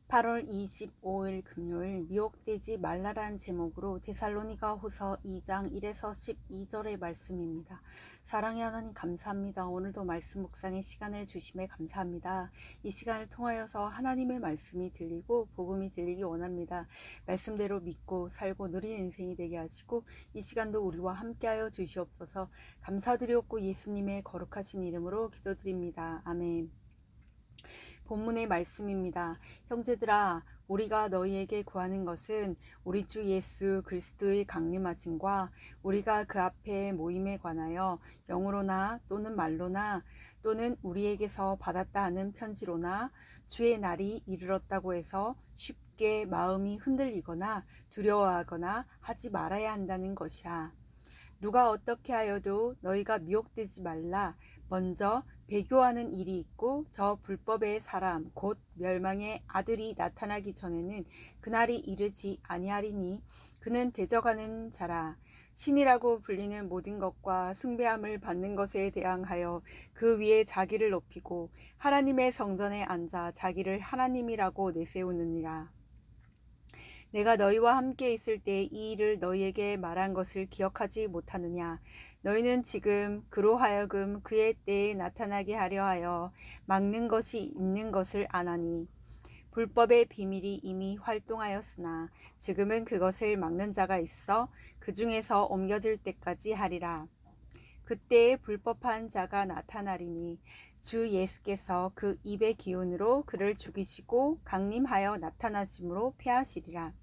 8월 25일 금요일 미혹되지 말라라는 제목으로 데살로니가 후서 2장 1에서 12절의 말씀입니다. 사랑의 하나님 감사합니다. 오늘도 말씀 묵상의 시간을 주심에 감사합니다. 이 시간을 통하여서 하나님의 말씀이 들리고 복음이 들리기 원합니다. 말씀대로 믿고 살고 누리는 인생이 되게 하시고 이 시간도 우리와 함께하여 주시옵소서. 감사드리옵고 예수님의 거룩하신 이름으로 기도드립니다. 아멘. 본문의 말씀입니다. 형제들아, 우리가 너희에게 구하는 것은 우리 주 예수 그리스도의 강림하심과 우리가 그 앞에 모임에 관하여 영으로나 또는 말로나 또는 우리에게서 받았다 하는 편지로나 주의 날이 이르렀다고 해서 쉽게 마음이 흔들리거나 두려워하거나 하지 말아야 한다는 것이라. 누가 어떻게 하여도 너희가 미혹되지 말라. 먼저 배교하는 일이 있고 저 불법의 사람 곧 멸망의 아들이 나타나기 전에는 그날이 이르지 아니하리니 그는 대적하는 자라. 신이라고 불리는 모든 것과 숭배함을 받는 것에 대항하여 그 위에 자기를 높이고 하나님의 성전에 앉아 자기를 하나님이라고 내세우느니라. 내가 너희와 함께 있을 때 이 일을 너희에게 말한 것을 기억하지 못하느냐. 너희는 지금 그로 하여금 그의 때에 나타나게 하려 하여 막는 것이 있는 것을 아나니 불법의 비밀이 이미 활동하였으나 지금은 그것을 막는 자가 있어 그 중에서 옮겨질 때까지 하리라. 그때에 불법한 자가 나타나리니 주 예수께서 그 입의 기운으로 그를 죽이시고 강림하여 나타나심으로 패하시리라.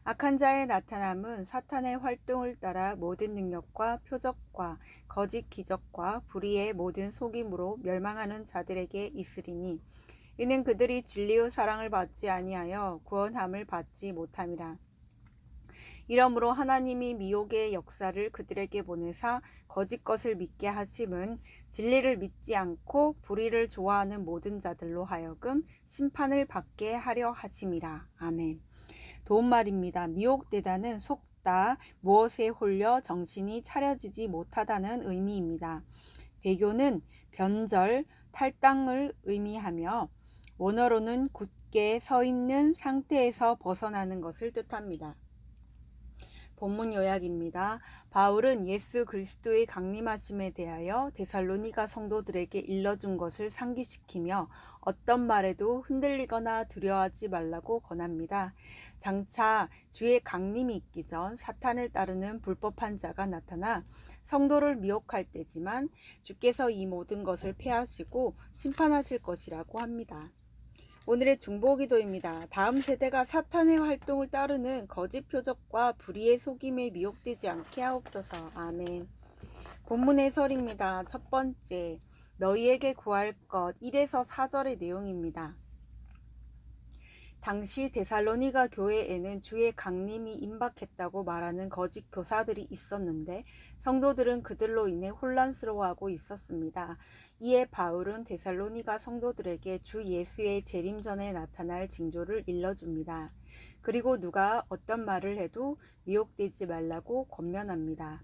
악한 자의 나타남은 사탄의 활동을 따라 모든 능력과 표적과 거짓 기적과 불의의 모든 속임으로 멸망하는 자들에게 있으리니 이는 그들이 진리의 사랑을 받지 아니하여 구원함을 받지 못함이라. 이러므로 하나님이 미혹의 역사를 그들에게 보내사 거짓 것을 믿게 하심은 진리를 믿지 않고 불의를 좋아하는 모든 자들로 하여금 심판을 받게 하려 하심이라. 아멘. 도움말입니다. 미혹되다는 속다, 무엇에 홀려 정신이 차려지지 못하다는 의미입니다. 배교는 변절, 탈당을 의미하며 원어로는 굳게 서 있는 상태에서 벗어나는 것을 뜻합니다. 본문 요약입니다. 바울은 예수 그리스도의 강림하심에 대하여 데살로니가 성도들에게 일러준 것을 상기시키며 어떤 말에도 흔들리거나 두려워하지 말라고 권합니다. 장차 주의 강림이 있기 전 사탄을 따르는 불법한 자가 나타나 성도를 미혹할 때지만 주께서 이 모든 것을 패하시고 심판하실 것이라고 합니다. 오늘의 중보기도입니다. 다음 세대가 사탄의 활동을 따르는 거짓 표적과 불의의 속임에 미혹되지 않게 하옵소서. 아멘. 본문 해설입니다. 첫 번째, 너희에게 구할 것 1에서 4절의 내용입니다. 당시 데살로니가 교회에는 주의 강림이 임박했다고 말하는 거짓 교사들이 있었는데 성도들은 그들로 인해 혼란스러워하고 있었습니다. 이에 바울은 데살로니가 성도들에게 주 예수의 재림 전에 나타날 징조를 일러줍니다. 그리고 누가 어떤 말을 해도 미혹되지 말라고 권면합니다.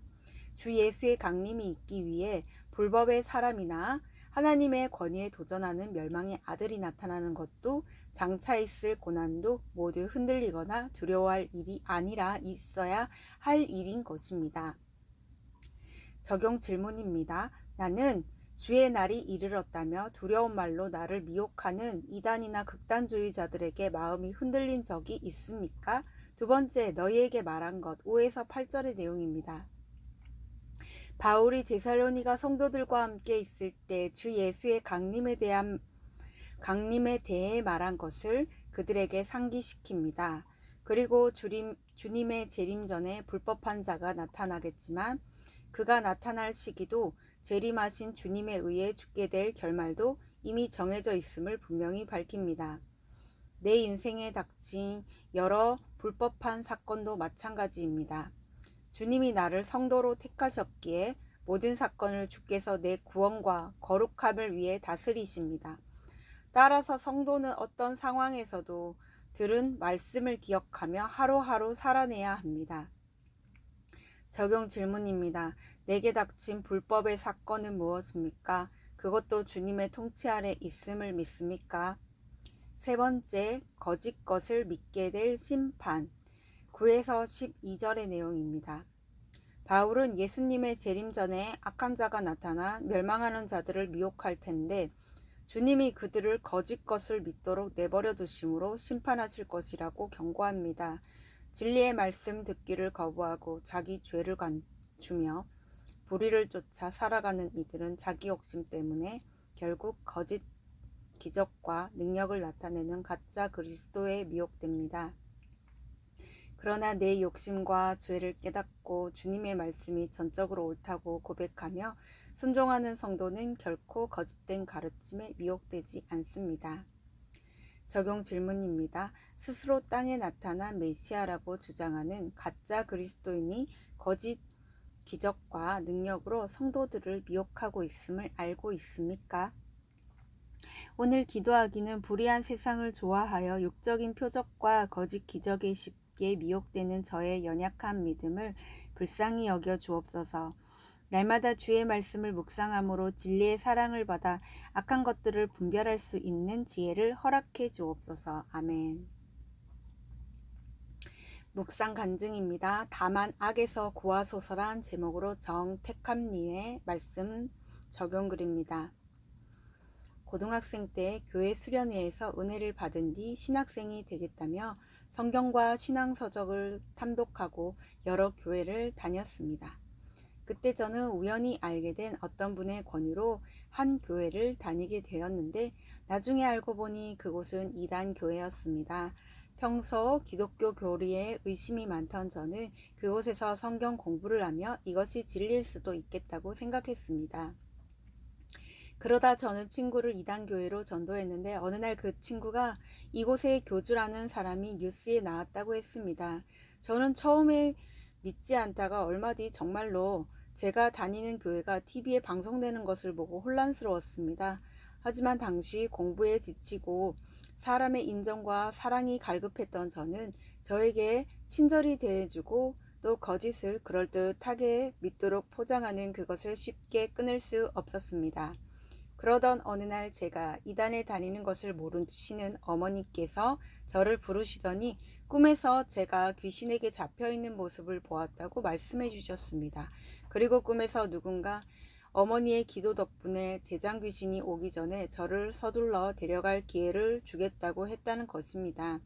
주 예수의 강림이 있기 위해 불법의 사람이나 하나님의 권위에 도전하는 멸망의 아들이 나타나는 것도 장차 있을 고난도 모두 흔들리거나 두려워할 일이 아니라 있어야 할 일인 것입니다. 적용 질문입니다. 나는 주의 날이 이르렀다며 두려운 말로 나를 미혹하는 이단이나 극단주의자들에게 마음이 흔들린 적이 있습니까? 두 번째, 너희에게 말한 것 5에서 8절의 내용입니다. 바울이 데살로니가 성도들과 함께 있을 때 주 예수의 강림에 대해 말한 것을 그들에게 상기시킵니다. 그리고 주님의 재림 전에 불법한 자가 나타나겠지만 그가 나타날 시기도 재림하신 주님에 의해 죽게 될 결말도 이미 정해져 있음을 분명히 밝힙니다. 내 인생에 닥친 여러 불법한 사건도 마찬가지입니다. 주님이 나를 성도로 택하셨기에 모든 사건을 주께서 내 구원과 거룩함을 위해 다스리십니다. 따라서 성도는 어떤 상황에서도 들은 말씀을 기억하며 하루하루 살아내야 합니다. 적용 질문입니다. 내게 닥친 불법의 사건은 무엇입니까? 그것도 주님의 통치 아래 있음을 믿습니까? 세 번째, 거짓 것을 믿게 될 심판. 9에서 12절의 내용입니다. 바울은 예수님의 재림 전에 악한 자가 나타나 멸망하는 자들을 미혹할 텐데 주님이 그들을 거짓 것을 믿도록 내버려 두심으로 심판하실 것이라고 경고합니다. 진리의 말씀 듣기를 거부하고 자기 죄를 감추며 불의를 쫓아 살아가는 이들은 자기 욕심 때문에 결국 거짓 기적과 능력을 나타내는 가짜 그리스도에 미혹됩니다. 그러나 내 욕심과 죄를 깨닫고 주님의 말씀이 전적으로 옳다고 고백하며 순종하는 성도는 결코 거짓된 가르침에 미혹되지 않습니다. 적용 질문입니다. 스스로 땅에 나타난 메시아라고 주장하는 가짜 그리스도인이 거짓 기적과 능력으로 성도들을 미혹하고 있음을 알고 있습니까? 오늘 기도하기는 불의한 세상을 좋아하여 육적인 표적과 거짓 기적에 쉽게 미혹되는 저의 연약한 믿음을 불쌍히 여겨 주옵소서. 날마다 주의 말씀을 묵상함으로 진리의 사랑을 받아 악한 것들을 분별할 수 있는 지혜를 허락해 주옵소서. 아멘. 묵상 간증입니다. 다만 악에서 구하소서란 제목으로 정택함님의 말씀 적용글입니다. 고등학생 때 교회 수련회에서 은혜를 받은 뒤 신학생이 되겠다며 성경과 신앙서적을 탐독하고 여러 교회를 다녔습니다. 그때 저는 우연히 알게 된 어떤 분의 권유로 한 교회를 다니게 되었는데 나중에 알고 보니 그곳은 이단 교회였습니다. 평소 기독교 교리에 의심이 많던 저는 그곳에서 성경 공부를 하며 이것이 진리일 수도 있겠다고 생각했습니다. 그러다 저는 친구를 이단 교회로 전도했는데 어느 날 그 친구가 이곳의 교주라는 사람이 뉴스에 나왔다고 했습니다. 저는 처음에 믿지 않다가 얼마 뒤 정말로 제가 다니는 교회가 TV에 방송되는 것을 보고 혼란스러웠습니다. 하지만 당시 공부에 지치고 사람의 인정과 사랑이 갈급했던 저는 저에게 친절히 대해주고 또 거짓을 그럴듯하게 믿도록 포장하는 그것을 쉽게 끊을 수 없었습니다. 그러던 어느 날 제가 이단에 다니는 것을 모르시는 어머니께서 저를 부르시더니 꿈에서 제가 귀신에게 잡혀있는 모습을 보았다고 말씀해 주셨습니다. 그리고 꿈에서 누군가 어머니의 기도 덕분에 대장 귀신이 오기 전에 저를 서둘러 데려갈 기회를 주겠다고 했다는 것입니다.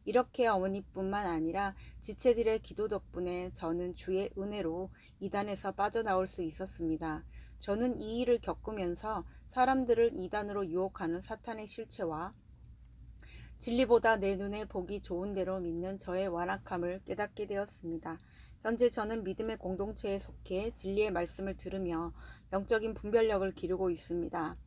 이렇게 어머니뿐만 아니라 지체들의 기도 덕분에 저는 주의 은혜로 이단에서 빠져나올 수 있었습니다. 저는 이 일을 겪으면서 사람들을 이단으로 유혹하는 사탄의 실체와 진리보다 내 눈에 보기 좋은 대로 믿는 저의 완악함을 깨닫게 되었습니다. 현재 저는 믿음의 공동체에 속해 진리의 말씀을 들으며 영적인 분별력을 기르고 있습니다.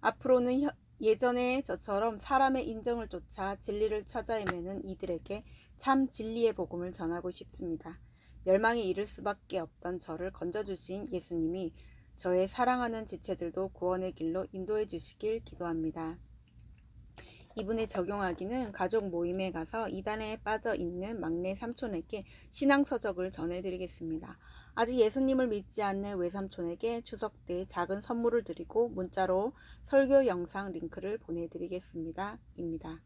앞으로는 예전에 저처럼 사람의 인정을 쫓아 진리를 찾아 헤매는 이들에게 참 진리의 복음을 전하고 싶습니다. 멸망에 이를 수밖에 없던 저를 건져주신 예수님이 저의 사랑하는 지체들도 구원의 길로 인도해 주시길 기도합니다. 이분에 적용하기는 가족 모임에 가서 이단에 빠져 있는 막내 삼촌에게 신앙서적을 전해드리겠습니다. 아직 예수님을 믿지 않는 외삼촌에게 추석 때 작은 선물을 드리고 문자로 설교 영상 링크를 보내드리겠습니다. 입니다.